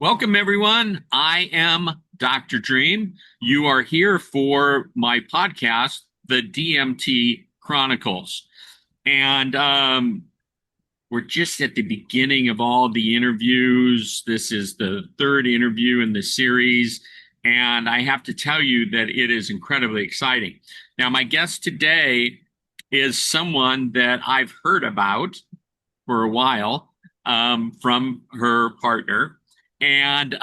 Welcome, everyone. I am Dr. Dream. You are here for my podcast, the DMT Chronicles. And we're just at the beginning of all the interviews. This is the third interview in the series. And I have to tell you that it is incredibly exciting. Now, my guest today is someone that I've heard about for a while from her partner. And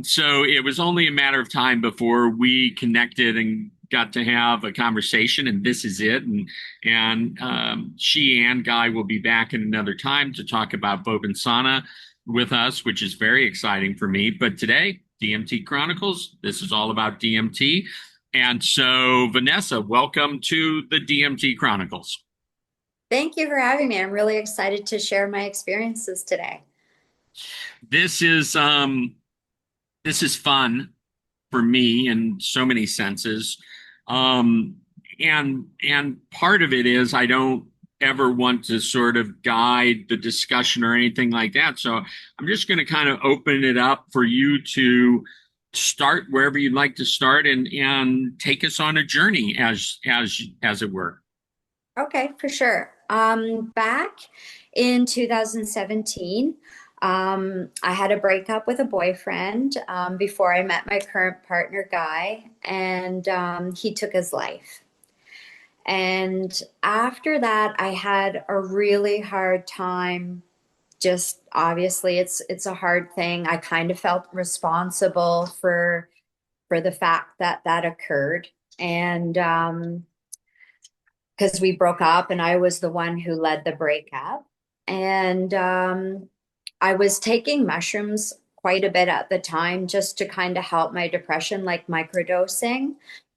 so it was only a matter of time before we connected and got to have a conversation, and this is it. And she and Guy will be back in another time to talk about Bobinsana with us, which is very exciting for me. But today, DMT Chronicles, this is all about DMT. And so, Vanessa, welcome to the DMT Chronicles. Thank you for having me. I'm really excited to share my experiences today. This is this is fun for me in so many senses. Um, and part of it is I don't ever want to sort of guide the discussion or anything like that. So I'm just going to kind of open it up for you to start wherever you'd like to start and take us on a journey as it were. Okay, for sure. Back in 2017, I had a breakup with a boyfriend before I met my current partner, Guy, and he took his life. And after that, I had a really hard time. Just obviously, it's a hard thing. I kind of felt responsible for the fact that that occurred, and because we broke up and I was the one who led the breakup. And I was taking mushrooms quite a bit at the time just to kind of help my depression, like microdosing.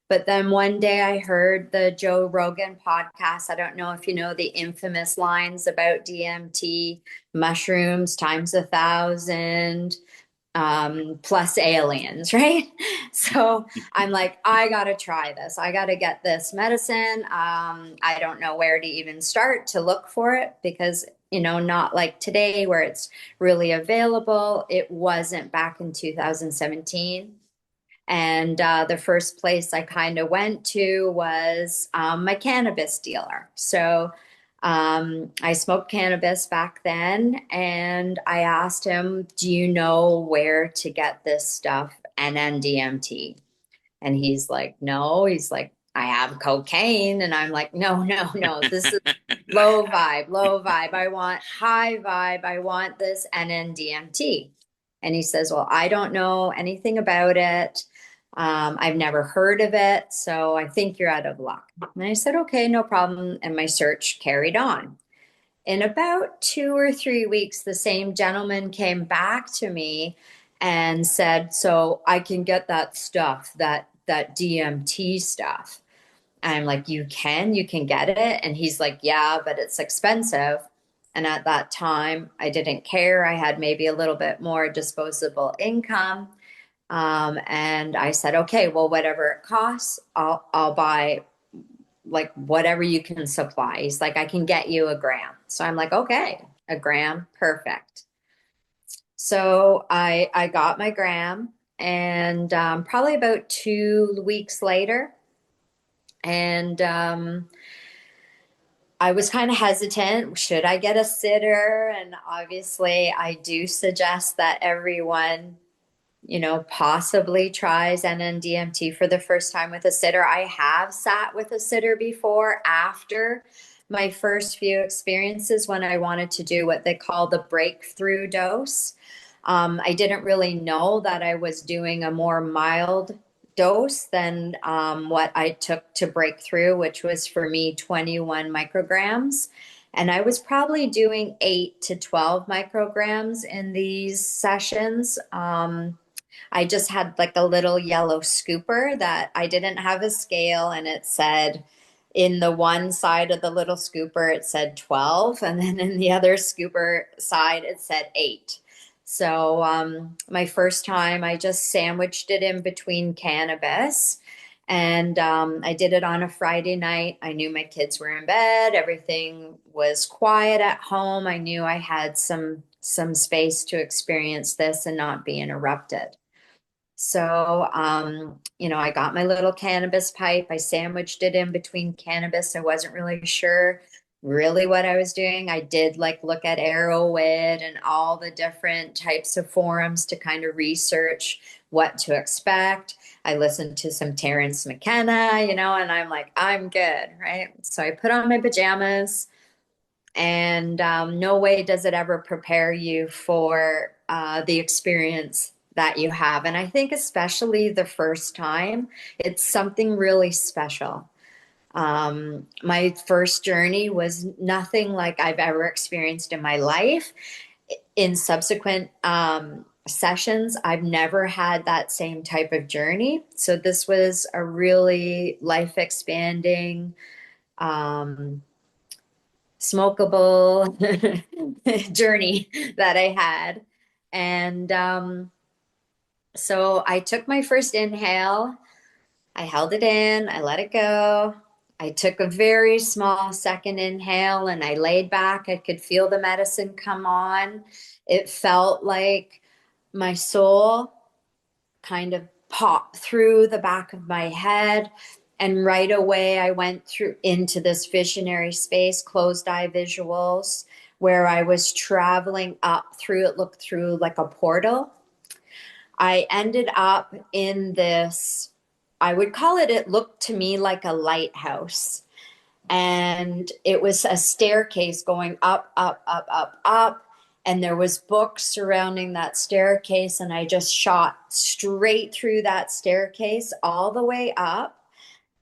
But then one day I heard the Joe Rogan podcast. I don't know if you know the infamous lines about DMT, mushrooms times 1,000, plus aliens, right? So I'm like, I gotta try this. I gotta get this medicine. I don't know where to even start to look for it because, not like today where it's really available. It wasn't back in 2017. And the first place I kind of went to was my cannabis dealer. So I smoked cannabis back then, and I asked him, "Do you know where to get this stuff, NNDMT?" And he's like, "No." He's like, "I have cocaine." And I'm like, "No, no, no. This is low vibe, low vibe. I want high vibe. I want this NNDMT." And he says, "Well, I don't know anything about it. I've never heard of it. So I think you're out of luck." And I said, "Okay, no problem." And my search carried on. In about 2 or 3 weeks, the same gentleman came back to me and said, "So I can get that stuff, that DMT stuff." And I'm like, you can get it?" And he's like, "Yeah, but it's expensive." And at that time, I didn't care. I had maybe a little bit more disposable income. And I said, "Okay, well, whatever it costs, I'll buy like whatever you can supply." He's like, "I can get you a gram." So I'm like, "Okay, a gram, perfect." So I got my gram, and probably about 2 weeks later, and I was kind of hesitant. Should I get a sitter? And obviously, I do suggest that everyone possibly tries NNDMT for the first time with a sitter. I have sat with a sitter before after my first few experiences when I wanted to do what they call the breakthrough dose. I didn't really know that I was doing a more mild dose than what I took to break through, which was for me 21 micrograms. And I was probably doing 8 to 12 micrograms in these sessions. I just had like a little yellow scooper that I didn't have a scale, and it said in the one side of the little scooper, it said 12. And then in the other scooper side, it said 8. So my first time, I just sandwiched it in between cannabis. And I did it on a Friday night. I knew my kids were in bed. Everything was quiet at home. I knew I had some space to experience this and not be interrupted. So, I got my little cannabis pipe. I sandwiched it in between cannabis. I wasn't really sure really what I was doing. I did like look at Arrowhead and all the different types of forums to kind of research what to expect. I listened to some Terrence McKenna, and I'm like, I'm good, right? So I put on my pajamas, and no way does it ever prepare you for the experience that you have. And I think especially the first time, it's something really special. My first journey was nothing like I've ever experienced in my life. In subsequent sessions, I've never had that same type of journey. So this was a really life expanding, smokable journey that I had. And so I took my first inhale, I held it in, I let it go. I took a very small second inhale and I laid back. I could feel the medicine come on. It felt like my soul kind of popped through the back of my head. And right away, I went through into this visionary space, closed eye visuals, where I was traveling up through, it looked through like a portal. I ended up in this, I would call it, it looked to me like a lighthouse. And it was a staircase going up, up, up, up, up. And there was books surrounding that staircase. And I just shot straight through that staircase all the way up.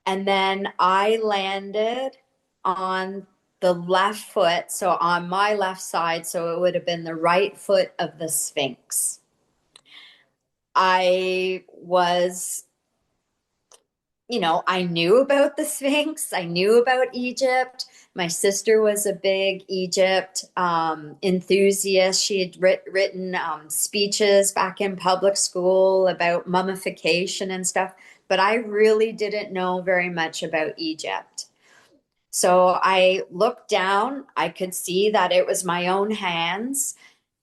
And then I landed on the left foot. So on my left side. So it would have been the right foot of the Sphinx. I was, I knew about the Sphinx. I knew about Egypt. My sister was a big Egypt enthusiast. She had written speeches back in public school about mummification and stuff, but I really didn't know very much about Egypt. So I looked down. I could see that it was my own hands.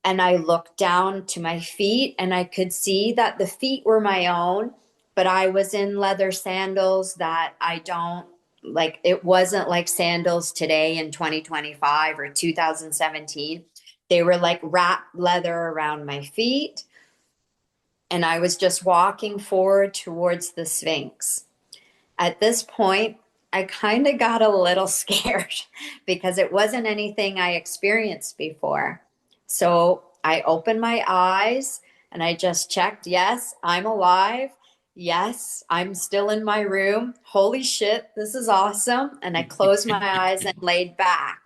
And I looked down to my feet and I could see that the feet were my own, but I was in leather sandals that I don't like. It wasn't like sandals today in 2025 or 2017. They were like wrapped leather around my feet. And I was just walking forward towards the Sphinx. At this point, I kind of got a little scared because it wasn't anything I experienced before. So I opened my eyes and I just checked, yes, I'm alive. Yes, I'm still in my room. Holy shit, this is awesome. And I closed my eyes and laid back.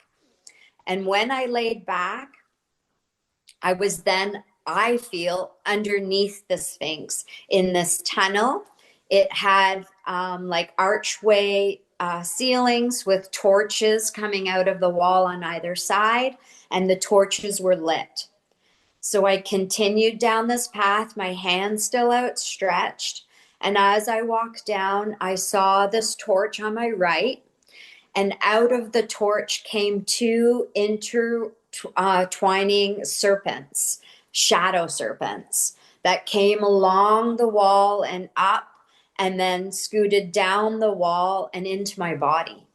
And when I laid back, I was then, I feel, underneath the Sphinx in this tunnel. It had like archway ceilings with torches coming out of the wall on either side, and the torches were lit. So I continued down this path, my hand still outstretched. And as I walked down, I saw this torch on my right, and out of the torch came two intertwining serpents, shadow serpents, that came along the wall and up and then scooted down the wall and into my body.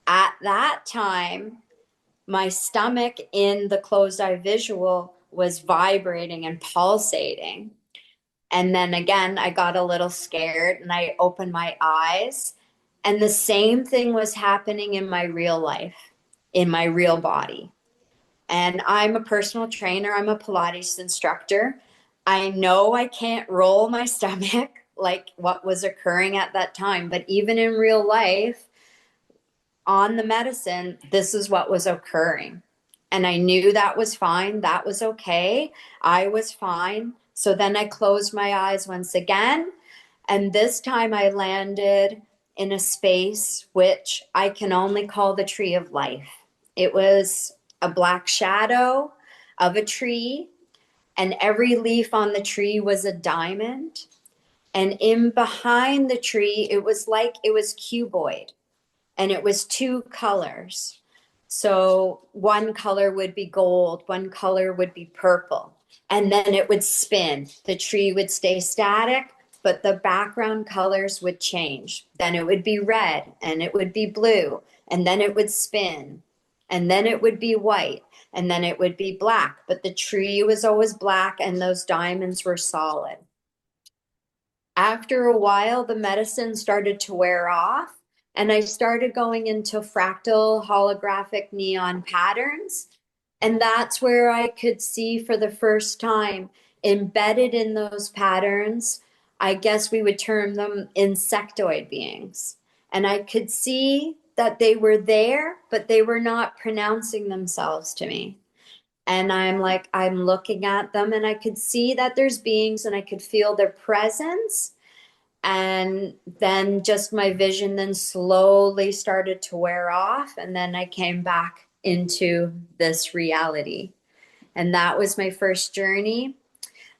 At that time, my stomach in the closed eye visual was vibrating and pulsating. And then again, I got a little scared and I opened my eyes. And the same thing was happening in my real life, in my real body. And I'm a personal trainer, I'm a Pilates instructor. I know I can't roll my stomach like what was occurring at that time, but even in real life, on the medicine, this is what was occurring. And I knew that was fine. That was okay. I was fine. So then I closed my eyes once again. And this time I landed in a space which I can only call the tree of life. It was a black shadow of a tree, and every leaf on the tree was a diamond. And in behind the tree, it was like it was cuboid, and it was two colors. So one color would be gold, one color would be purple, and then it would spin. The tree would stay static, but the background colors would change. Then it would be red, and it would be blue, and then it would spin, and then it would be white, and then it would be black. But the tree was always black, and those diamonds were solid. After a while, the medicine started to wear off, and I started going into fractal holographic neon patterns. And that's where I could see for the first time, embedded in those patterns, I guess we would term them insectoid beings. And I could see that they were there, but they were not pronouncing themselves to me. And I'm like, I'm looking at them, and I could see that there's beings, and I could feel their presence. And then just my vision then slowly started to wear off. And then I came back into this reality. And that was my first journey.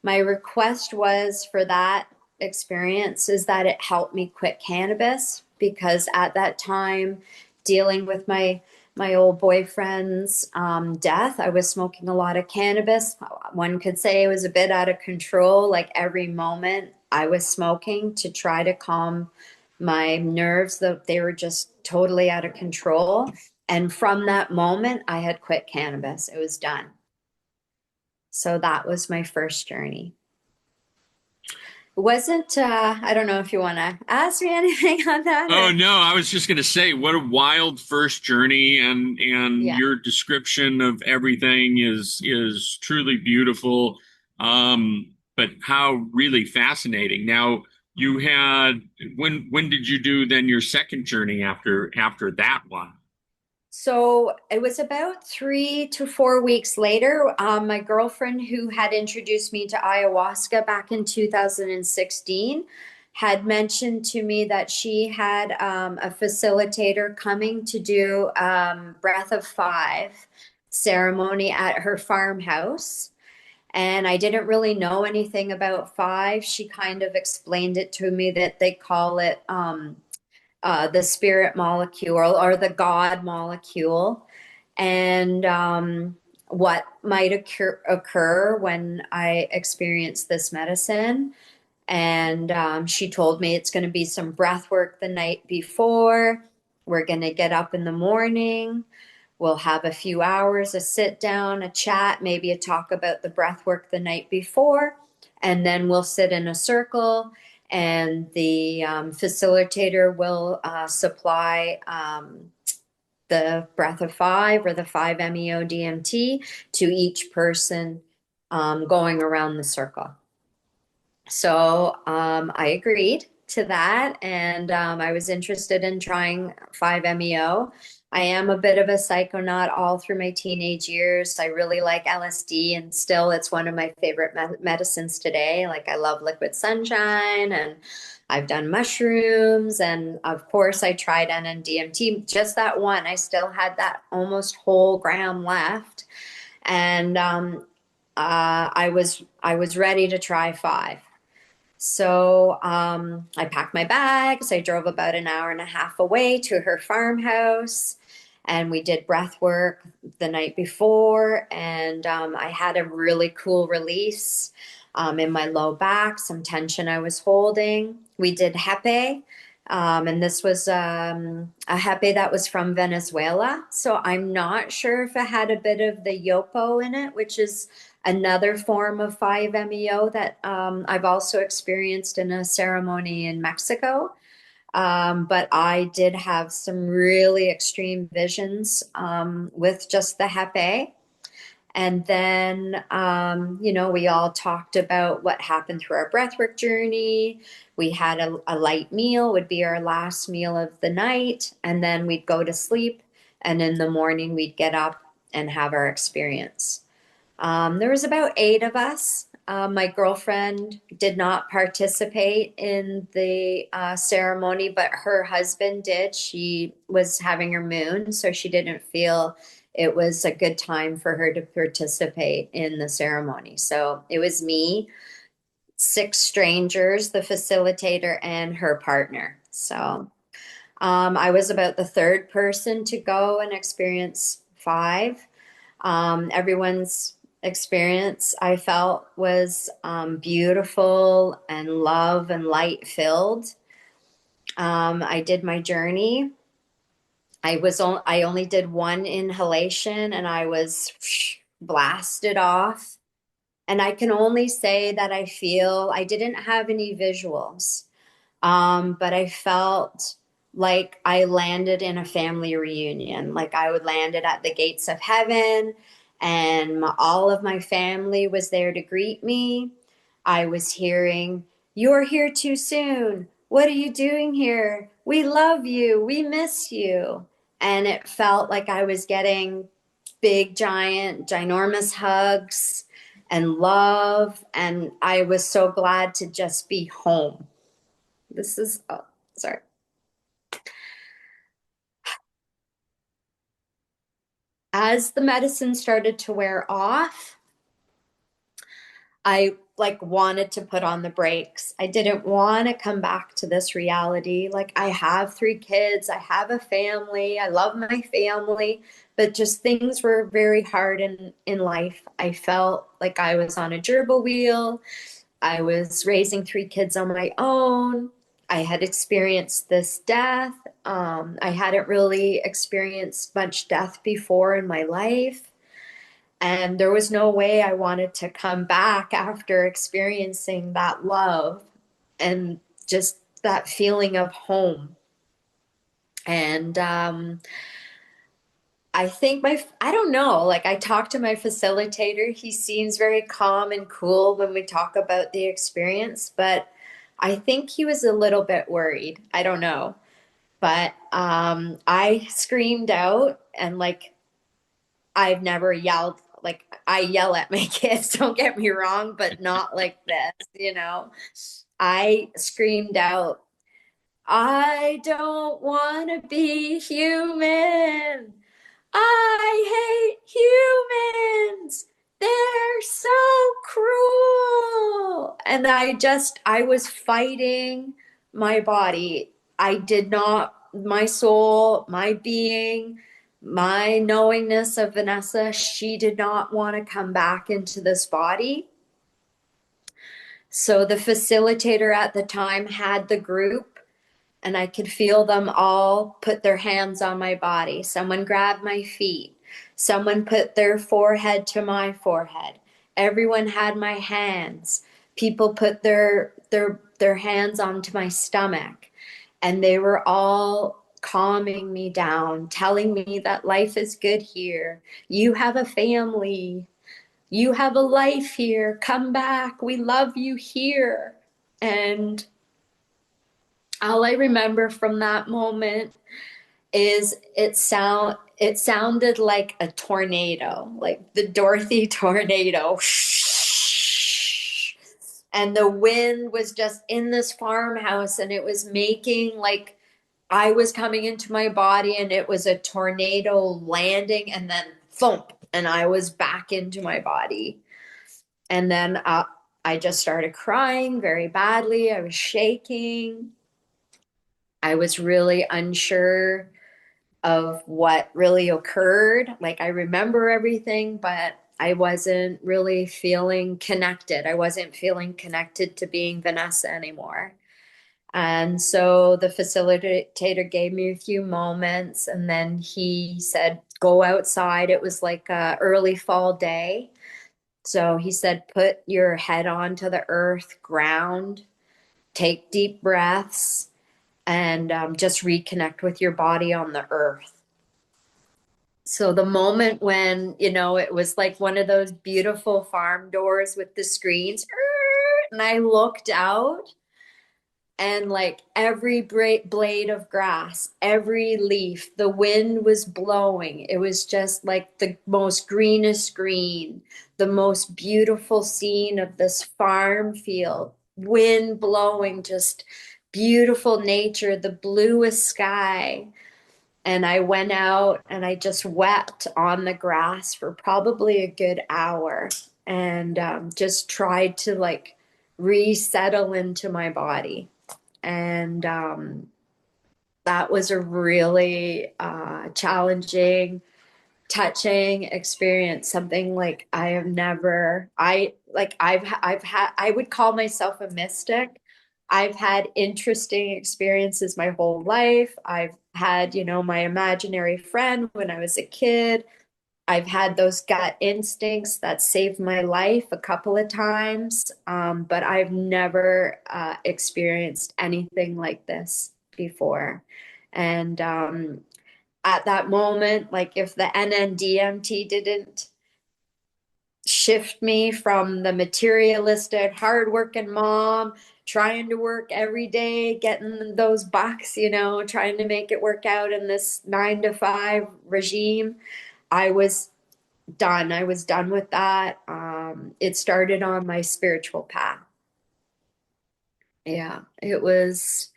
My request was for that experience is that it helped me quit cannabis, because at that time, dealing with my old boyfriend's death, I was smoking a lot of cannabis. One could say it was a bit out of control. Like every moment I was smoking to try to calm my nerves, that they were just totally out of control. And from that moment, I had quit cannabis. It was done. So that was my first journey. It wasn't, I don't know if you want to ask me anything on that Oh or, no, I was just going to say what a wild first journey, and yeah. your description of everything is truly beautiful. But how really fascinating. Now, you had when did you do then your second journey after that one? So it was about 3 to 4 weeks later. My girlfriend, who had introduced me to ayahuasca back in 2016, had mentioned to me that she had a facilitator coming to do Breath of Five ceremony at her farmhouse. And I didn't really know anything about five. She kind of explained it to me that they call it the spirit molecule or the God molecule, and what might occur when I experience this medicine. And she told me it's going to be some breath work the night before. We're going to get up in the morning. We'll have a few hours, a sit down, a chat, maybe a talk about the breath work the night before. And then we'll sit in a circle, and the facilitator will supply the breath of five or the 5-MeO DMT to each person going around the circle. So I agreed to that, and I was interested in trying 5-MeO. I am a bit of a psychonaut all through my teenage years. I really like LSD, and still it's one of my favorite medicines today. Like I love liquid sunshine, and I've done mushrooms, and of course I tried NNDMT, just that one. I still had that almost whole gram left, and I was ready to try five. So I packed my bags. I drove about an hour and a half away to her farmhouse, and we did breath work the night before. And I had a really cool release in my low back, some tension I was holding. We did hepe, and this was a hepe that was from Venezuela. So I'm not sure if it had a bit of the yopo in it, which is another form of 5-MeO that I've also experienced in a ceremony in Mexico. But I did have some really extreme visions with just the hepe. And then, we all talked about what happened through our breathwork journey. We had a light meal, would be our last meal of the night. And then we'd go to sleep. And in the morning, we'd get up and have our experience. There was about 8 of us. My girlfriend did not participate in the ceremony, but her husband did. She was having her moon, so she didn't feel it was a good time for her to participate in the ceremony. So it was me 6 strangers, the facilitator and her partner. So I was about the third person to go and experience 5. Everyone's experience I felt was beautiful and love and light filled. I did my journey. I only did 1 inhalation and I was blasted off. And I can only say that I feel I didn't have any visuals, but I felt like I landed in a family reunion, like I would landed at the gates of heaven, and all of my family was there to greet me. I was hearing, "You're here too soon. What are you doing here? We love you. We miss you." And it felt like I was getting big, giant, ginormous hugs and love. And I was so glad to just be home. This is, oh, sorry. As the medicine started to wear off, I like wanted to put on the brakes. I didn't want to come back to this reality. Like I have 3 kids, I have a family, I love my family, but just things were very hard in life. I felt like I was on a gerbil wheel. I was raising 3 kids on my own. I had experienced this death. I hadn't really experienced much death before in my life. And there was no way I wanted to come back after experiencing that love and just that feeling of home. And I think I don't know, like I talked to my facilitator. He seems very calm and cool when we talk about the experience, but I think he was a little bit worried. I don't know. But I screamed out and like I've never yelled, like I yell at my kids, don't get me wrong, but not like this. I screamed out, "I don't want to be human. I hate humans. They're so cruel." And I was fighting my body. I did not, my soul, my being, my knowingness of Vanessa, she did not want to come back into this body. So the facilitator at the time had the group and I could feel them all put their hands on my body. Someone grabbed my feet. Someone put their forehead to my forehead. Everyone had my hands. People put their hands onto my stomach. And they were all calming me down, telling me that life is good here. You have a family. You have a life here. Come back. We love you here. And all I remember from that moment is it sounded like a tornado, like the Dorothy tornado. And the wind was just in this farmhouse and it was making like I was coming into my body and it was a tornado landing and then thump and I was back into my body. And then I just started crying very badly. I was shaking. I was really unsure of what really occurred. Like I remember everything, but I wasn't really feeling connected. I wasn't feeling connected to being Vanessa anymore. And so the facilitator gave me a few moments and then he said, "Go outside." It was like a early fall day. So he said, "Put your head onto the earth, ground, take deep breaths, and just reconnect with your body on the earth." So the moment when, it was like one of those beautiful farm doors with the screens, and I looked out and like every blade of grass, every leaf, the wind was blowing. It was just like the most greenest green, the most beautiful scene of this farm field, wind blowing, just beautiful nature, the bluest sky. And I went out and I just wept on the grass for probably a good hour and just tried to like resettle into my body. And that was a really challenging, touching experience. Something like I have never, I like I've had, I would call myself a mystic. I've had interesting experiences my whole life. I've had, you know, my imaginary friend when I was a kid. I've had those gut instincts that saved my life a couple of times, but I've never experienced anything like this before. And at that moment, like if the NNDMT didn't shift me from the materialistic, hardworking mom, trying to work every day, getting those bucks, you know, trying to make it work out in this 9 to 5 regime, I was done. I was done with that. It started on my spiritual path. Yeah, it was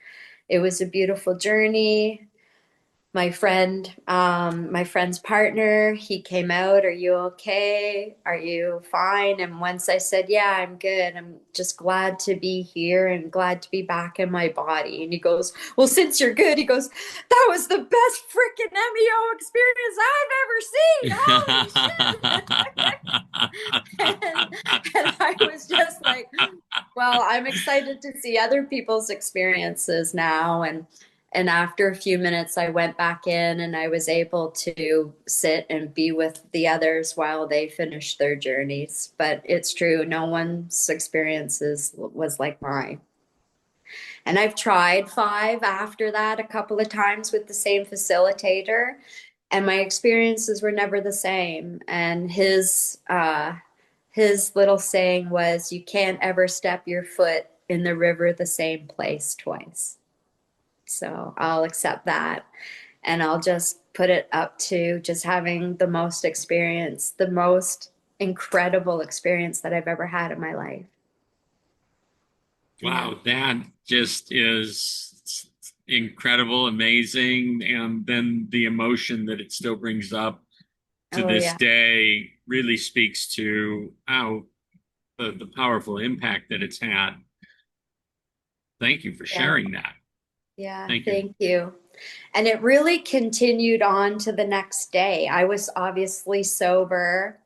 a beautiful journey. My friend's partner, he came out, "Are you okay? Are you fine?" And once I said, "Yeah, I'm good. I'm just glad to be here and glad to be back in my body." And he goes, "Well, since you're good," he goes, "that was the best freaking MEO experience I've ever seen. Holy shit." And I was just like, well, I'm excited to see other people's experiences now. And after a few minutes, I went back in and I was able to sit and be with the others while they finished their journeys. But it's true, no one's experiences was like mine. And I've tried 5 after that a couple of times with the same facilitator, and my experiences were never the same. And his little saying was, "You can't ever step your foot in the river the same place twice." So I'll accept that. And I'll just put it up to just having the most experience, the most incredible experience that I've ever had in my life. Yeah. Wow, that just is incredible, amazing. And then the emotion that it still brings up to Oh, this yeah. day really speaks to how the powerful impact that it's had. Thank you for Yeah. sharing that. Yeah. Thank you. Thank you. And it really continued on to the next day. I was obviously sober.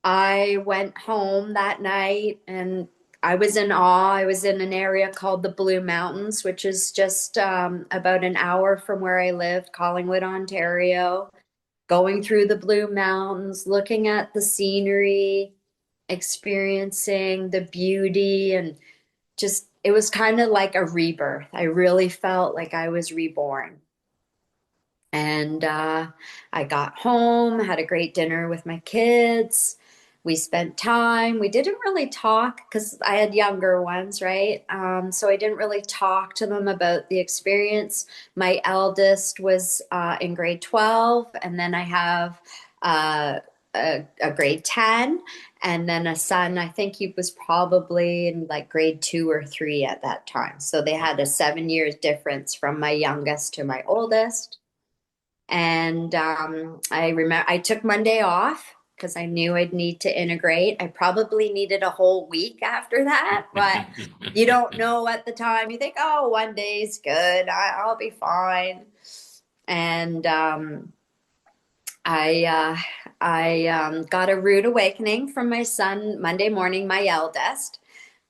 I went home that night and I was in awe. I was in an area called the Blue Mountains, which is just about an hour from where I lived, Collingwood, Ontario. Going through the Blue Mountains, looking at the scenery, experiencing the beauty, and just it was kind of like a rebirth. I really felt like I was reborn. And I got home, had a great dinner with my kids. We spent time. We didn't really talk because I had younger ones, right? So I didn't really talk to them about the experience. My eldest was in grade 12, and then I have a grade 10, and then a son. I think he was probably in like grade 2 or 3 at that time. So they had a 7 years difference from my youngest to my oldest. And I remember I took Monday off because I knew I'd need to integrate. I probably needed a whole week after that, but you don't know at the time. You think, oh, one day's good. I'll be fine. And I got a rude awakening from my son Monday morning, my eldest,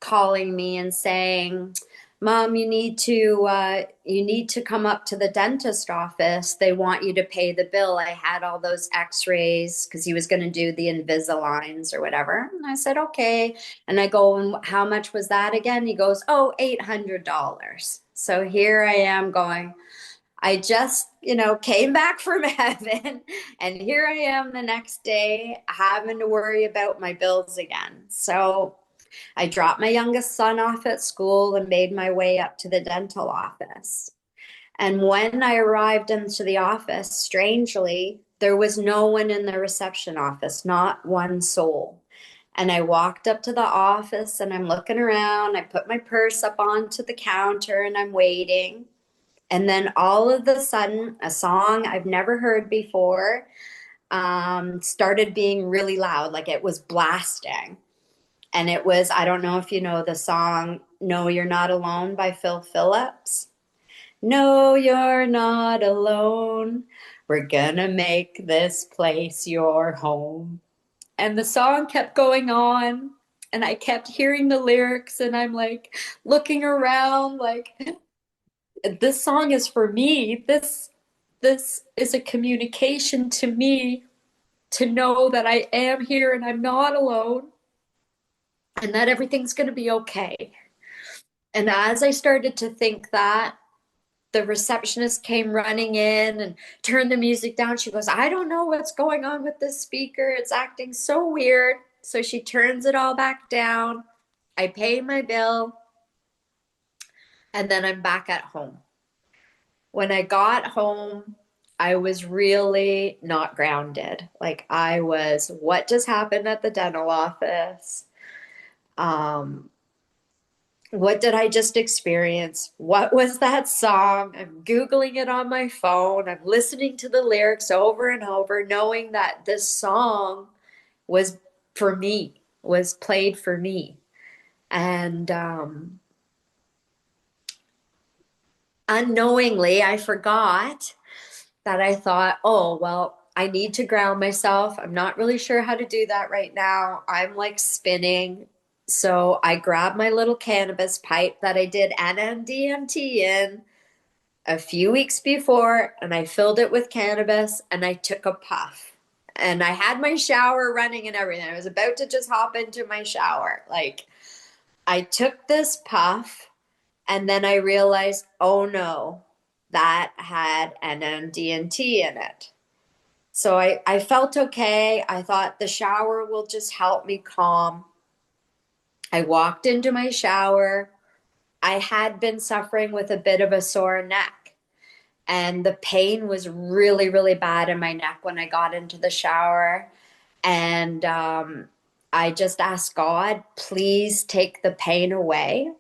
calling me and saying, "Mom, you need to come up to the dentist office. They want you to pay the bill." I had all those X-rays because he was going to do the Invisaligns or whatever. And I said, "Okay." And I go, "And how much was that again?" He goes, "Oh, $800." So here I am going, I just, you know, came back from heaven, and here I am the next day having to worry about my bills again. So I dropped my youngest son off at school and made my way up to the dental office. And when I arrived into the office, strangely, there was no one in the reception office, not one soul. And I walked up to the office and I'm looking around. I put my purse up onto the counter and I'm waiting. And then all of a sudden, a song I've never heard before started being really loud, like it was blasting. And it was, I don't know if you know the song No, You're Not Alone by Phil Phillips. No, you're not alone. We're gonna make this place your home. And the song kept going on, and I kept hearing the lyrics, and I'm like looking around like, this song is for me. This is a communication to me to know that I am here and I'm not alone and that everything's going to be okay. And as I started to think that, the receptionist came running in and turned the music down. She goes, I don't know what's going on with this speaker. It's acting so weird. So she turns it all back down. I pay my bill, and then I'm back at home. When I got home, I was really not grounded. Like I was, what just happened at the dental office? Um, what did I just experience? What was that song? I'm Googling it on my phone. I'm listening to the lyrics over and over, knowing that this song was for me, was played for me. And unknowingly, I forgot that I thought, oh, well, I need to ground myself. I'm not really sure how to do that right now. I'm like spinning. So I grabbed my little cannabis pipe that I did NN-DMT in a few weeks before, and I filled it with cannabis and I took a puff. And I had my shower running and everything. I was about to just hop into my shower. Like I took this puff and then I realized, oh no, that had NNDMT in it. So I felt okay. I thought the shower will just help me calm. I walked into my shower. I had been suffering with a bit of a sore neck, and the pain was really, really bad in my neck when I got into the shower. And I just asked God, please take the pain away.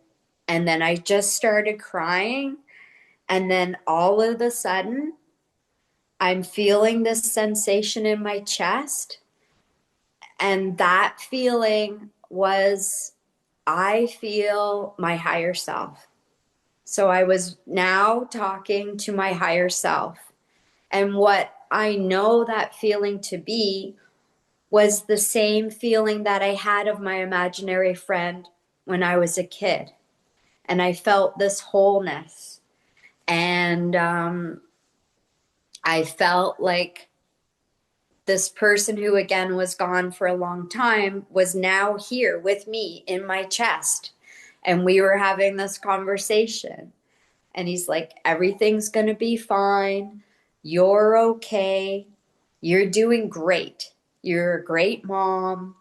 And then I just started crying. And then all of a sudden, I'm feeling this sensation in my chest. And that feeling was, I feel my higher self. So I was now talking to my higher self. And what I know that feeling to be was the same feeling that I had of my imaginary friend when I was a kid. And I felt this wholeness. And I felt like this person who again was gone for a long time was now here with me in my chest. And we were having this conversation. And he's like, everything's going to be fine. You're okay. You're doing great. You're a great mom.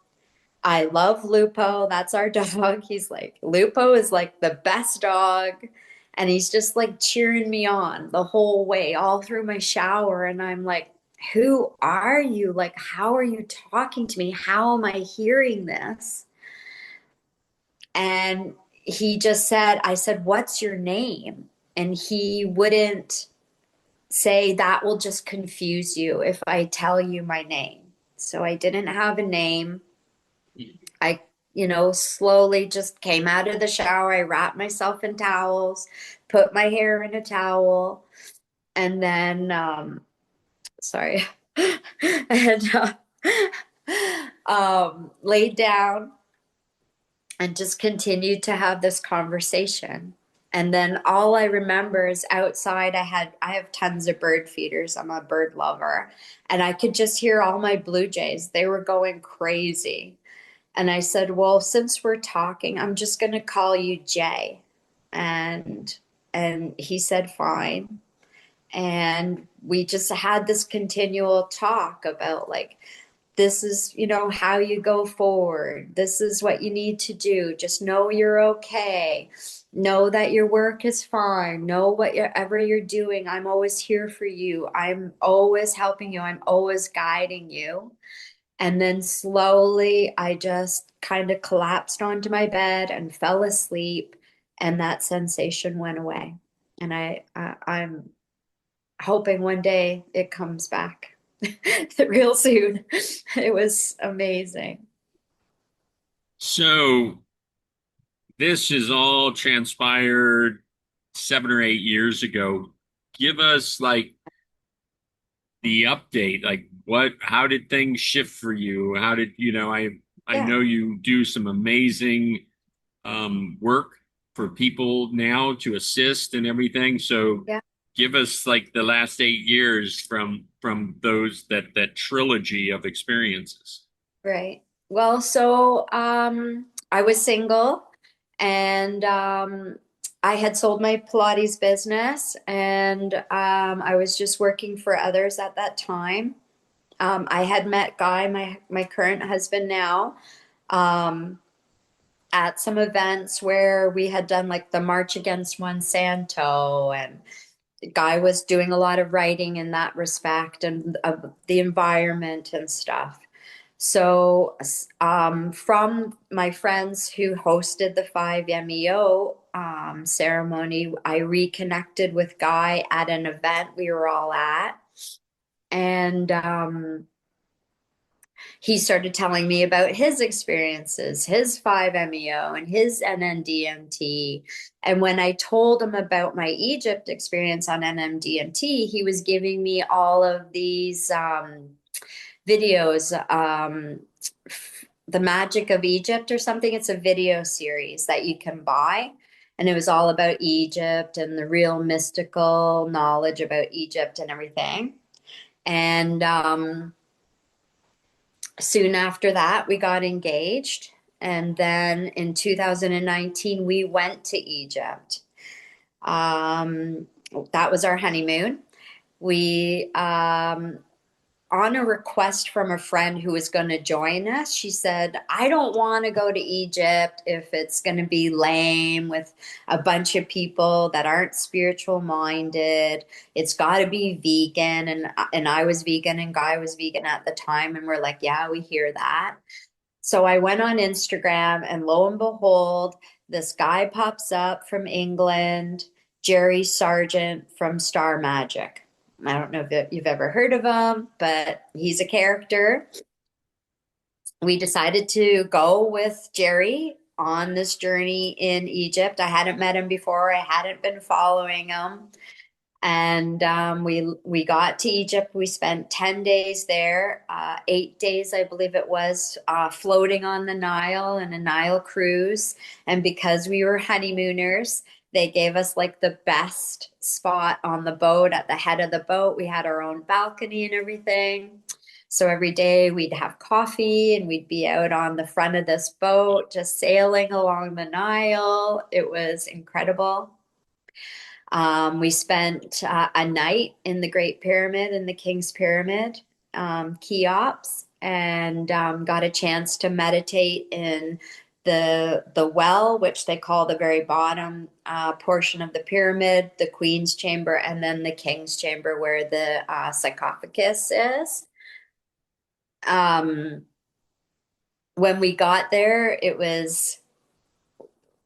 I love Lupo. That's our dog. He's like, Lupo is like the best dog. And he's just like cheering me on the whole way, all through my shower. And I'm like, who are you? Like, how are you talking to me? How am I hearing this? And he just said, I said, what's your name? And he wouldn't say, that will just confuse you if I tell you my name. So I didn't have a name. I, slowly just came out of the shower. I wrapped myself in towels, put my hair in a towel, and then, sorry, and laid down and just continued to have this conversation. And then all I remember is outside I have tons of bird feeders. I'm a bird lover. And I could just hear all my blue jays. They were going crazy. And I said, well, since we're talking, I'm just going to call you Jay. And he said, fine. And we just had this continual talk about like, this is, how you go forward. This is what you need to do. Just know you're okay. Know that your work is fine. Know whatever you're doing. I'm always here for you. I'm always helping you. I'm always guiding you. And then slowly I just kind of collapsed onto my bed and fell asleep, and that sensation went away. And I'm hoping one day it comes back real soon. It was amazing. So this is all transpired 7 or 8 years ago. Give us like the update. Like how did things shift for you? How did, I Yeah, know you do some amazing work for people now to assist and everything. So yeah, give us like the last 8 years from those that trilogy of experiences. right. Well, so I was single and I had sold my Pilates business and I was just working for others at that time. I had met Guy, my current husband now, um, at some events where we had done like the March Against Monsanto, and Guy was doing a lot of writing in that respect and of the environment and stuff. So, from my friends who hosted the 5-MeO ceremony, I reconnected with Guy at an event we were all at. And he started telling me about his experiences, his 5-MeO and his NNDMT. And when I told him about my Egypt experience on NNDMT, he was giving me all of these videos, The Magic of Egypt or something. It's a video series that you can buy. And it was all about Egypt and the real mystical knowledge about Egypt and everything. And soon after that, we got engaged. And then in 2019, we went to Egypt. Um, that was our honeymoon. We on a request from a friend who was going to join us, she said, I don't want to go to Egypt if it's going to be lame with a bunch of people that aren't spiritual minded. It's got to be vegan. And I was vegan and Guy was vegan at the time. And we're like, yeah, we hear that. So I went on Instagram and lo and behold, this guy pops up from England, Jerry Sargent from Star Magic. I don't know if you've ever heard of him, but he's a character. We decided to go with Jerry on this journey in Egypt. I hadn't met him before. I hadn't been following him. And we got to Egypt. We spent 10 days there, 8 days, I believe it was, floating on the Nile in a Nile cruise. And because we were honeymooners, they gave us like the best spot on the boat at the head of the boat. We had our own balcony and everything. So every day we'd have coffee and we'd be out on the front of this boat, just sailing along the Nile. It was incredible. We spent a night in the Great Pyramid in the King's Pyramid, Cheops, and got a chance to meditate in the well, which they call the very bottom portion of the pyramid, the Queen's Chamber, and then the King's Chamber, where the sarcophagus is. Um, when we got there, it was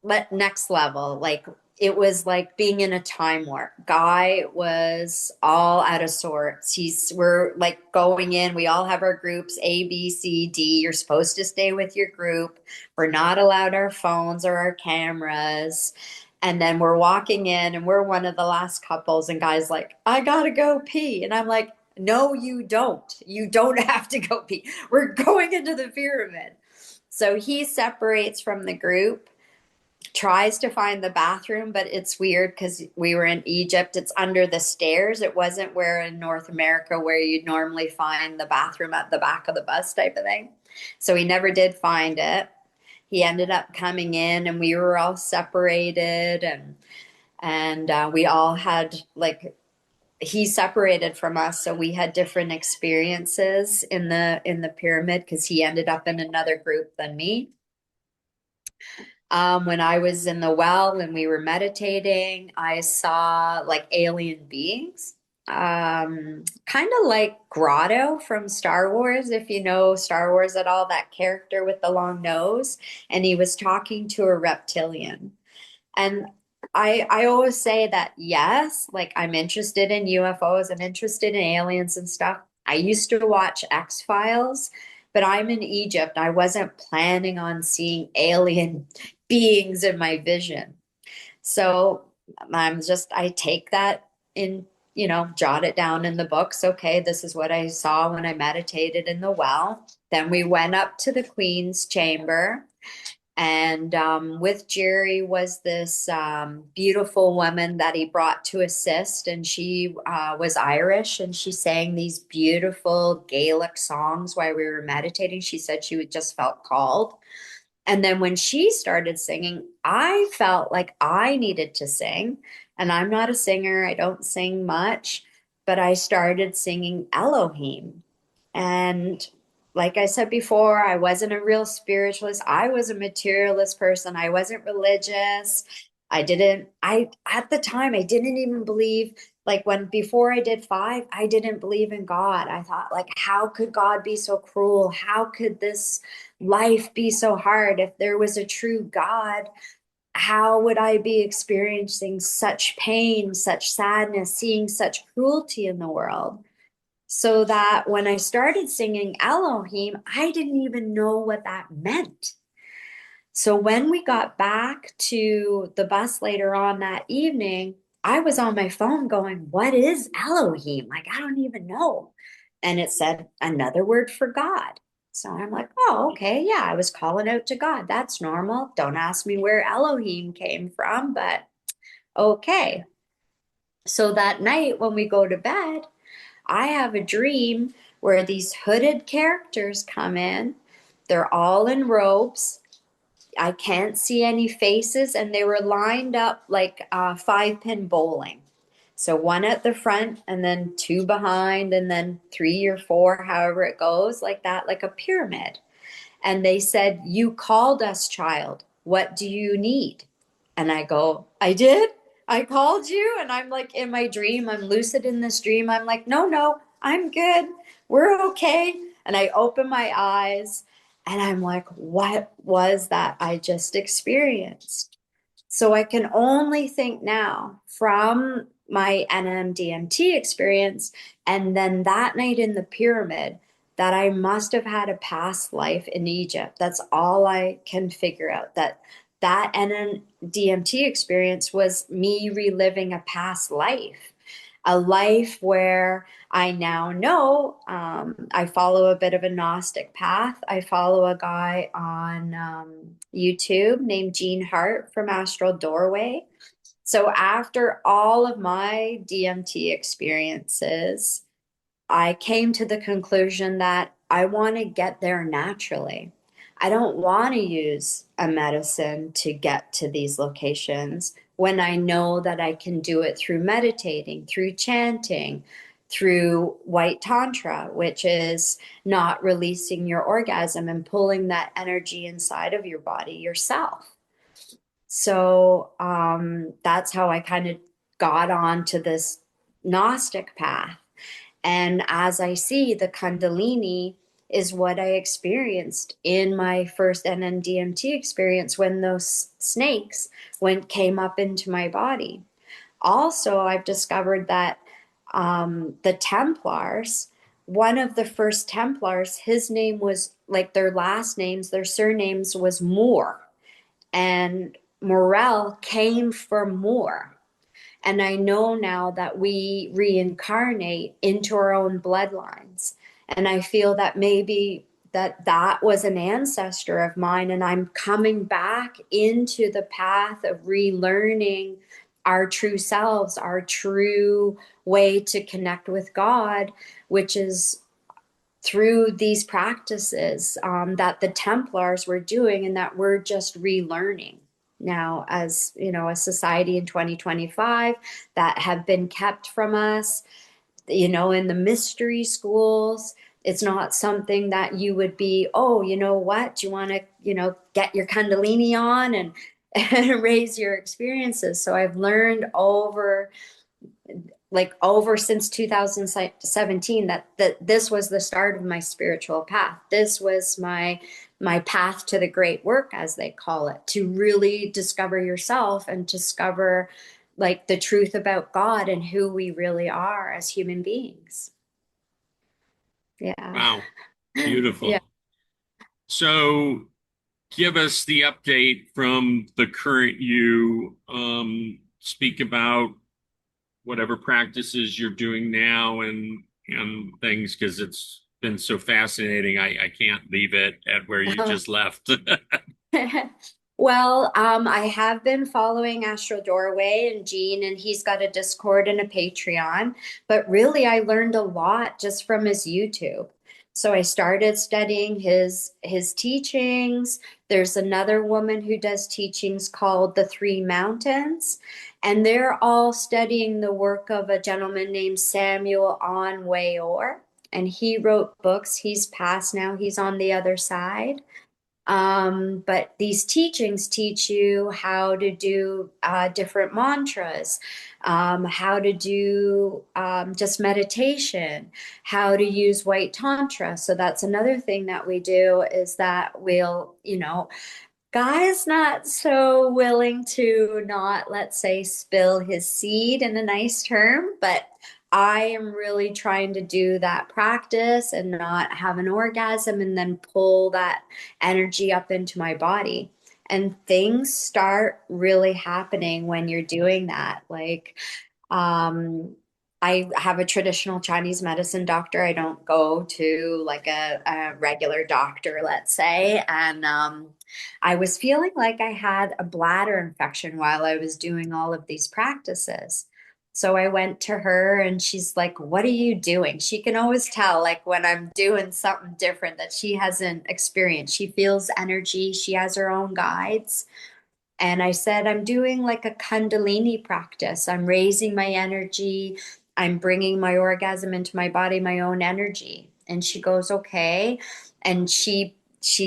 next level. Like it was like being in a time warp. Guy was all out of sorts. We're like going in, we all have our groups A, B, C, D. You're supposed to stay with your group. We're not allowed our phones or our cameras. And then we're walking in and we're one of the last couples, and Guy's like, I gotta go pee. And I'm like, no, you don't. You don't have to go pee. We're going into the pyramid. So he separates from the group, tries to find the bathroom, but it's weird because we were in Egypt. It's under the stairs. It wasn't where in North America where you'd normally find the bathroom at the back of the bus type of thing. So he never did find it. He ended up coming in and we were all separated, and we all had like he separated from us, so we had different experiences in the pyramid because he ended up in another group than me. When I was in the well and we were meditating, I saw like alien beings, kind of like Grotto from Star Wars, if you know Star Wars at all, that character with the long nose. And he was talking to a reptilian. And I always say that, yes, like I'm interested in UFOs, I'm interested in aliens and stuff. I used to watch X-Files, but I'm in Egypt. I wasn't planning on seeing alien beings in my vision. So I take that in, jot it down in the books. Okay, this is what I saw when I meditated in the well. Then we went up to the Queen's chamber. And with Jerry was this beautiful woman that he brought to assist. And she was Irish and she sang these beautiful Gaelic songs while we were meditating. She said she just felt called. And then when she started singing, I felt like I needed to sing. And I'm not a singer, I don't sing much, but I started singing Elohim. And like I said before, I wasn't a real spiritualist. I was a materialist person. I wasn't religious. At the time, I didn't even believe, like when before I did five, I didn't believe in God. I thought, like, how could God be so cruel? How could this life be so hard? If there was a true God, how would I be experiencing such pain, such sadness, seeing such cruelty in the world? So that when I started singing Elohim, I didn't even know what that meant. So when we got back to the bus later on that evening, I was on my phone going, what is Elohim? Like, I don't even know. And it said another word for God. So I'm like, oh, okay. Yeah, I was calling out to God. That's normal. Don't ask me where Elohim came from, but okay. So that night when we go to bed, I have a dream where these hooded characters come in. They're all in robes. I can't see any faces, and they were lined up like 5-pin bowling. So one at the front, and then two behind, and then 3 or 4, however it goes, like that, like a pyramid. And they said, "You called us, child. What do you need?" And I go, "I did? I called you?" And I'm like, in my dream, I'm lucid in this dream. I'm like, "No, no, I'm good. We're okay." And I open my eyes and I'm like, what was that I just experienced? So I can only think now from my NNDMT experience and then that night in the pyramid that I must have had a past life in Egypt. That's all I can figure out. That NNDMT experience was me reliving a past life, a life where I now know I follow a bit of a Gnostic path. I follow a guy on YouTube named Gene Hart from Astral Doorway. So after all of my DMT experiences, I came to the conclusion that I want to get there naturally. I don't want to use a medicine to get to these locations when I know that I can do it through meditating, through chanting, through white tantra, which is not releasing your orgasm and pulling that energy inside of your body yourself. So that's how I kind of got onto this Gnostic path. And as I see, the Kundalini is what I experienced in my first NNDMT experience when those snakes came up into my body. Also, I've discovered that the Templars, one of the first Templars, his name was like their last names, their surnames was Moore. And Morrell came from Moore. And I know now that we reincarnate into our own bloodlines. And I feel that maybe that was an ancestor of mine. And I'm coming back into the path of relearning our true selves, our true way to connect with God, which is through these practices that the Templars were doing and that we're just relearning now as a society in 2025 that have been kept from us in the mystery schools. It's not something that you would be, oh, you know what, do you want to get your Kundalini on and and raise your experiences. So I've learned over since 2017 that this was the start of my spiritual path. This was my path to the great work, as they call it, to really discover yourself and discover like the truth about God and who we really are as human beings. Yeah. Wow. Beautiful. Yeah. So give us the update from the current you. Speak about whatever practices you're doing now and things because it's been so fascinating. I can't leave it at where you just left. Well, I have been following Astral Doorway and Gene, and he's got a Discord and a Patreon. But really, I learned a lot just from his YouTube. So I started studying his teachings. There's another woman who does teachings called the Three Mountains, and they're all studying the work of a gentleman named Samuel On Wayor. And he wrote books. He's passed now. He's on the other side. But these teachings teach you how to do different mantras, how to do just meditation, how to use white tantra. So that's another thing that we do is that we'll, guy's not so willing to not, let's say, spill his seed in a nice term, but I am really trying to do that practice and not have an orgasm and then pull that energy up into my body. And things start really happening when you're doing that. Like, I have a traditional Chinese medicine doctor. I don't go to like a regular doctor, let's say. And I was feeling like I had a bladder infection while I was doing all of these practices. So I went to her and she's like, "What are you doing?" She can always tell, like, when I'm doing something different that she hasn't experienced. She feels energy, she has her own guides. And I said, "I'm doing like a Kundalini practice. I'm raising my energy. I'm bringing my orgasm into my body, my own energy." And she goes, "Okay." And she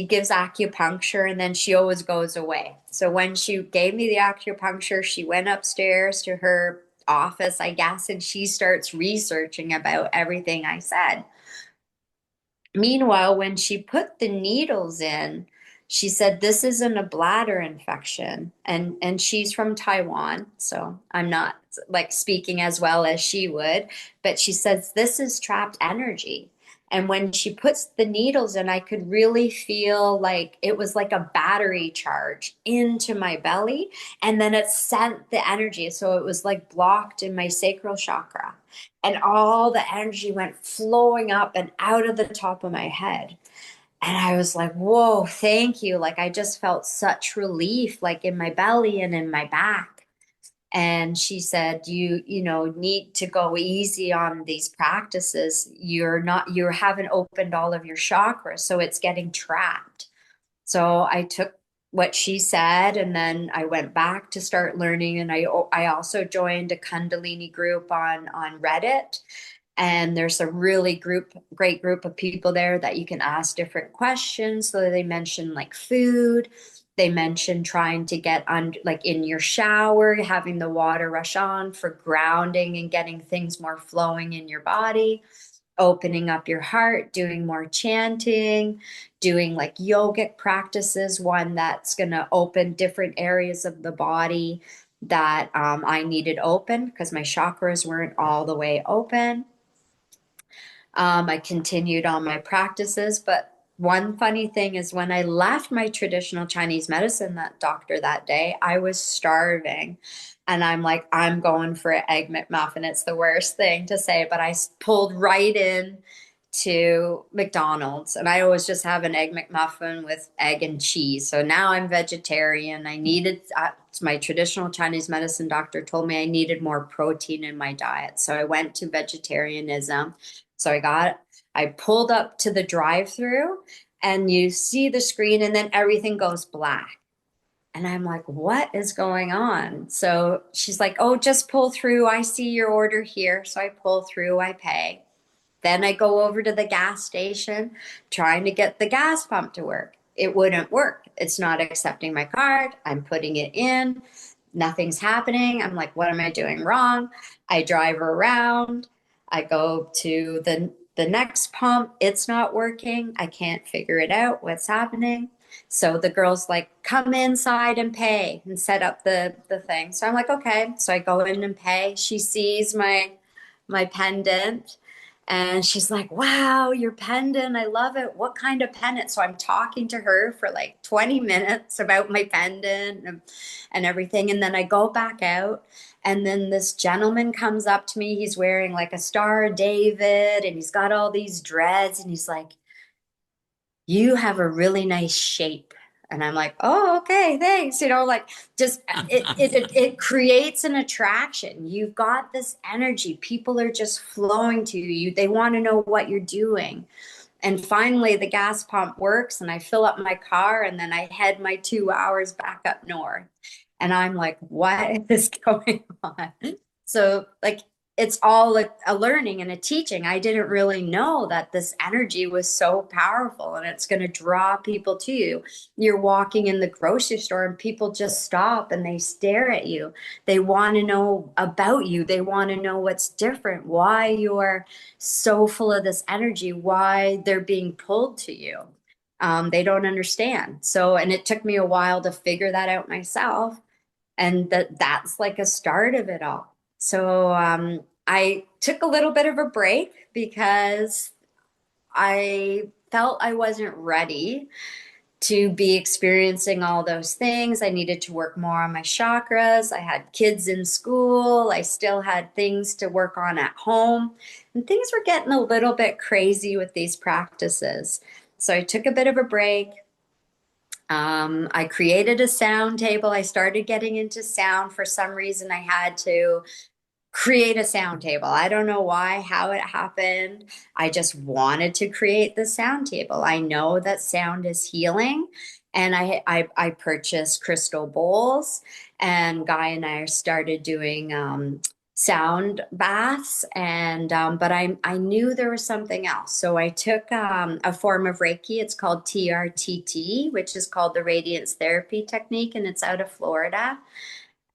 gives acupuncture and then she always goes away. So when she gave me the acupuncture, she went upstairs to her office, I guess, and she starts researching about everything I said. Meanwhile, when she put the needles in, she said, "This isn't a bladder infection." And she's from Taiwan, so I'm not like speaking as well as she would, but she says, "This is trapped energy." And when she puts the needles in, I could really feel like it was like a battery charge into my belly. And then it sent the energy. So it was like blocked in my sacral chakra, and all the energy went flowing up and out of the top of my head. And I was like, "Whoa, thank you." Like I just felt such relief, like in my belly and in my back. And she said, you need to go easy on these practices. You haven't opened all of your chakras, so it's getting trapped." So I took what she said and then I went back to start learning, and I also joined a Kundalini group on Reddit, and there's a really great group of people there that you can ask different questions. So they mention like food, they mention trying to get on like in your shower, having the water rush on for grounding and getting things more flowing in your body, opening up your heart, doing more chanting, doing like yogic practices, one that's going to open different areas of the body that I needed open because my chakras weren't all the way open. I continued on my practices, but one funny thing is when I left my traditional Chinese medicine that doctor that day, I was starving. And I'm like, I'm going for an egg McMuffin. It's the worst thing to say, but I pulled right in to McDonald's, and I always just have an egg McMuffin with egg and cheese. So now I'm vegetarian. I needed my traditional Chinese medicine doctor told me I needed more protein in my diet. So I went to vegetarianism. So I pulled up to the drive-through and you see the screen and then everything goes black. And I'm like, "What is going on?" So she's like, "Oh, just pull through. I see your order here." So I pull through, I pay. Then I go over to the gas station trying to get the gas pump to work. It wouldn't work. It's not accepting my card. I'm putting it in. Nothing's happening. I'm like, "What am I doing wrong?" I drive around. I go to the next pump. It's not working. I can't figure it out. What's happening? So the girl's like, "Come inside and pay and set up the thing." So I'm like, "Okay." So I go in and pay. She sees my pendant And she's like, wow, your pendant, I love it. What kind of pendant? So I'm talking to her for like 20 minutes about my pendant and everything. And then I go back out, and then this gentleman comes up to me. He's wearing like a Star of David, and he's got all these dreads, and he's like, you have a really nice shape. And I'm like, oh, okay, thanks. Like just it creates an attraction. You've got this energy. People are just flowing to you. They want to know what you're doing. And finally the gas pump works and I fill up my car and then I head my 2 hours back up north. And I'm like, what is going on? So like it's all like a learning and a teaching. I didn't really know that this energy was so powerful and it's going to draw people to you. You're walking in the grocery store and people just stop and they stare at you. They want to know about you. They want to know what's different, why you're so full of this energy, why they're being pulled to you. They don't understand. So, and it took me a while to figure that out myself. And that's like a start of it all. So I took a little bit of a break because I felt I wasn't ready to be experiencing all those things. I needed to work more on my chakras. I had kids in school. I still had things to work on at home. And things were getting a little bit crazy with these practices. So I took a bit of a break. I created a sound table. I started getting into sound. For some reason, I had to create a sound table. I don't know why, how it happened. I just wanted to create the sound table. I know that sound is healing. And I purchased crystal bowls, and Guy and I started doing sound baths. And but I knew there was something else. So I took a form of Reiki. It's called TRTT, which is called the Radiance Therapy Technique, and it's out of Florida.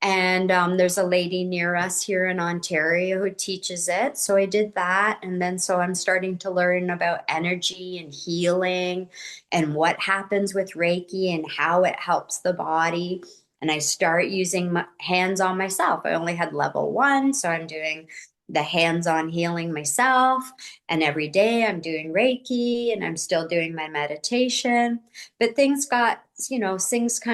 And there's a lady near us here in Ontario who teaches it. So I did that. And then so I'm starting to learn about energy and healing and what happens with Reiki and how it helps the body. And I start using my hands on myself. I only had level 1. So I'm doing the hands-on healing myself. And every day I'm doing Reiki and I'm still doing my meditation. But things kind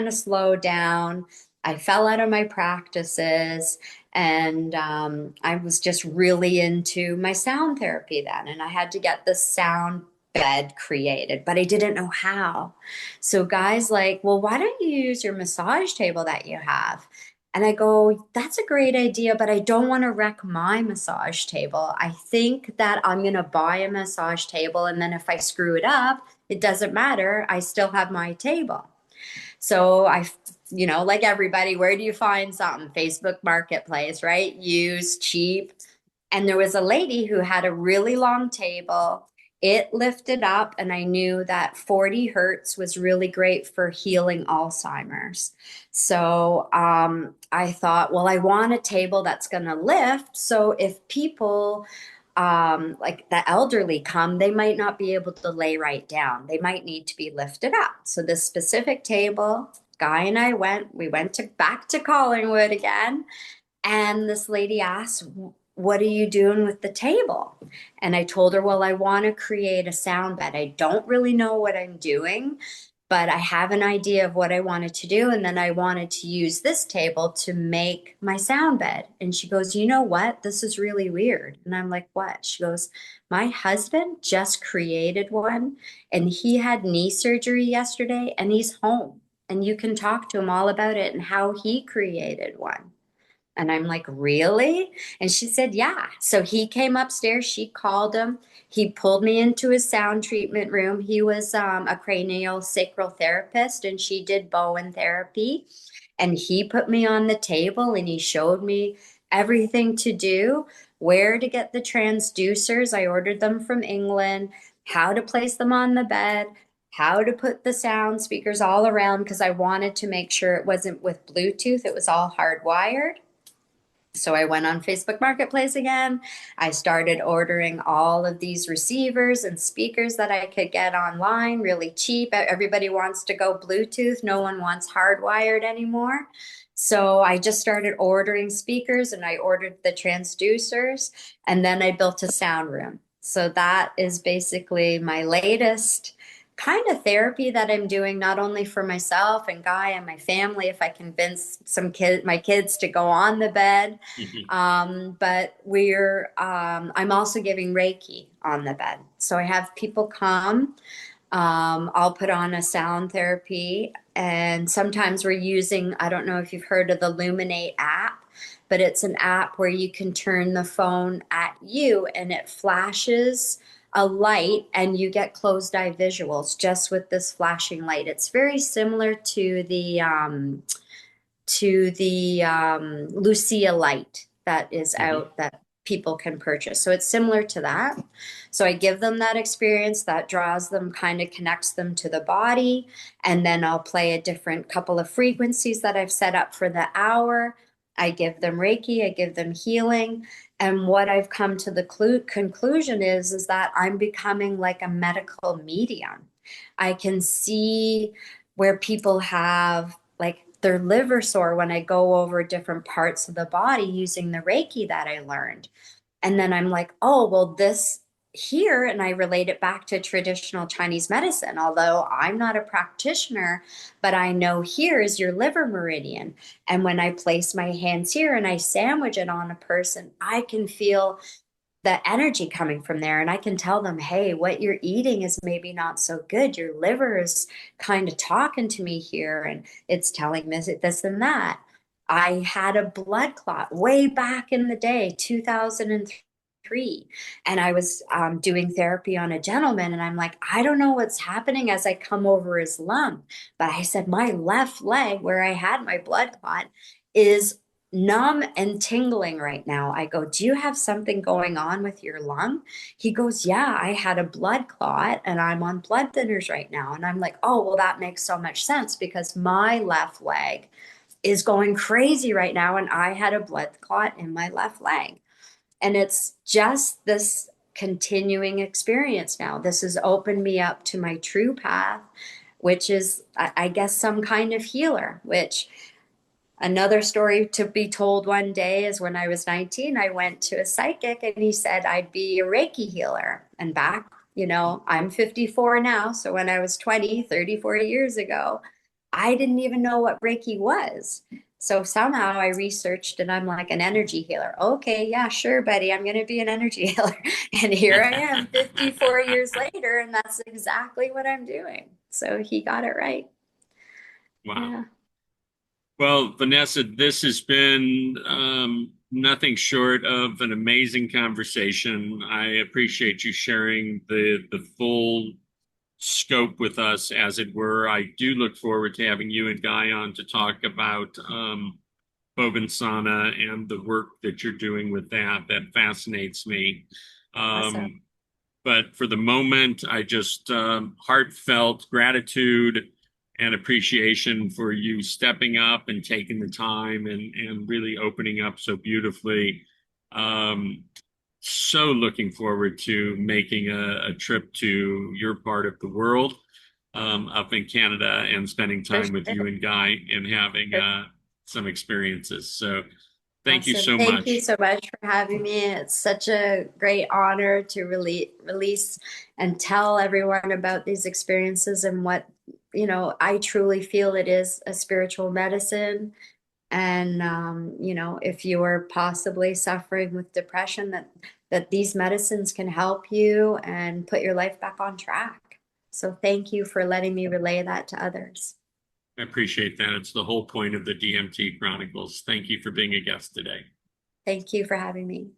of slowed down. I fell out of my practices, and I was just really into my sound therapy then. And I had to get the sound bed created, but I didn't know how. So guys like, well, why don't you use your massage table that you have? And I go, that's a great idea, but I don't want to wreck my massage table. I think that I'm going to buy a massage table, and then if I screw it up, it doesn't matter. I still have my table. So like everybody, where do you find something? Facebook Marketplace, right? Used, cheap. And there was a lady who had a really long table. It lifted up, and I knew that 40 hertz was really great for healing Alzheimer's. So I thought, well, I want a table that's going to lift. So if people like the elderly come, they might not be able to lay right down. They might need to be lifted up. So this specific table, Guy and I we went back to Collingwood again. And this lady asked, what are you doing with the table? And I told her, well, I want to create a sound bed. I don't really know what I'm doing, but I have an idea of what I wanted to do. And then I wanted to use this table to make my sound bed. And she goes, you know what? This is really weird. And I'm like, what? She goes, my husband just created one, and he had knee surgery yesterday, and he's home. And you can talk to him all about it and how he created one. And I'm like, really? And she said, yeah. So he came upstairs. She called him. He pulled me into his sound treatment room. He was a cranial sacral therapist, and she did Bowen therapy. And he put me on the table and he showed me everything to do, where to get the transducers. I ordered them from England, how to place them on the bed, how to put the sound speakers all around, because I wanted to make sure it wasn't with Bluetooth, it was all hardwired. So I went on Facebook Marketplace again. I started ordering all of these receivers and speakers that I could get online really cheap. Everybody wants to go Bluetooth. No one wants hardwired anymore. So I just started ordering speakers, and I ordered the transducers, and then I built a sound room. So that is basically my latest kind of therapy that I'm doing, not only for myself and Guy and my family, if I convince my kids to go on the bed, but I'm also giving Reiki on the bed. So I have people come. I'll put on a sound therapy, and sometimes we're using, I don't know if you've heard of the Luminate app, but it's an app where you can turn the phone at you and it flashes a light and you get closed eye visuals just with this flashing light. It's very similar to the Lucia light that is out that people can purchase. So it's similar to that. So I give them that experience that draws them, kind of connects them to the body. And then I'll play a different couple of frequencies that I've set up for the hour. I give them Reiki, I give them healing. And what I've come to the conclusion is that I'm becoming like a medical medium. I can see where people have like their liver sore when I go over different parts of the body using the Reiki that I learned. And then I'm like, oh, well, this here, and I relate it back to traditional Chinese medicine. Although I'm not a practitioner, but I know here is your liver meridian. And when I place my hands here and I sandwich it on a person, I can feel the energy coming from there. And I can tell them, hey, what you're eating is maybe not so good. Your liver is kind of talking to me here and it's telling me this and that. I had a blood clot way back in the day, 2003. And I was doing therapy on a gentleman. And I'm like, I don't know what's happening as I come over his lung. But I said, my left leg, where I had my blood clot, is numb and tingling right now. I go, do you have something going on with your lung? He goes, yeah, I had a blood clot and I'm on blood thinners right now. And I'm like, oh, well, that makes so much sense because my left leg is going crazy right now. And I had a blood clot in my left leg. And it's just this continuing experience now. This has opened me up to my true path, which is, I guess, some kind of healer, which another story to be told one day is when I was 19, I went to a psychic and he said I'd be a Reiki healer. And back, I'm 54 now. So when I was 20, 34 years ago, I didn't even know what Reiki was. So somehow I researched and I'm like an energy healer. Okay, yeah, sure, buddy. I'm going to be an energy healer. And here I am 54 years later, and that's exactly what I'm doing. So he got it right. Wow. Yeah. Well, Vanessa, this has been nothing short of an amazing conversation. I appreciate you sharing the full scope with us, as it were. I do look forward to having you and Guy on to talk about Sana and the work that you're doing with that. That fascinates me. Awesome. But for the moment, I just heartfelt gratitude and appreciation for you stepping up and taking the time and really opening up so beautifully. Um, so looking forward to making a trip to your part of the world, up in Canada, and spending For time with sure. you and Guy and having For some experiences. So thank you Awesome. so Thank you much. so much for having me. It's such a great honor to release and tell everyone about these experiences and what, I truly feel it is a spiritual medicine. And, if you are possibly suffering with depression, that these medicines can help you and put your life back on track. So thank you for letting me relay that to others. I appreciate that. It's the whole point of the DMT Chronicles. Thank you for being a guest today. Thank you for having me.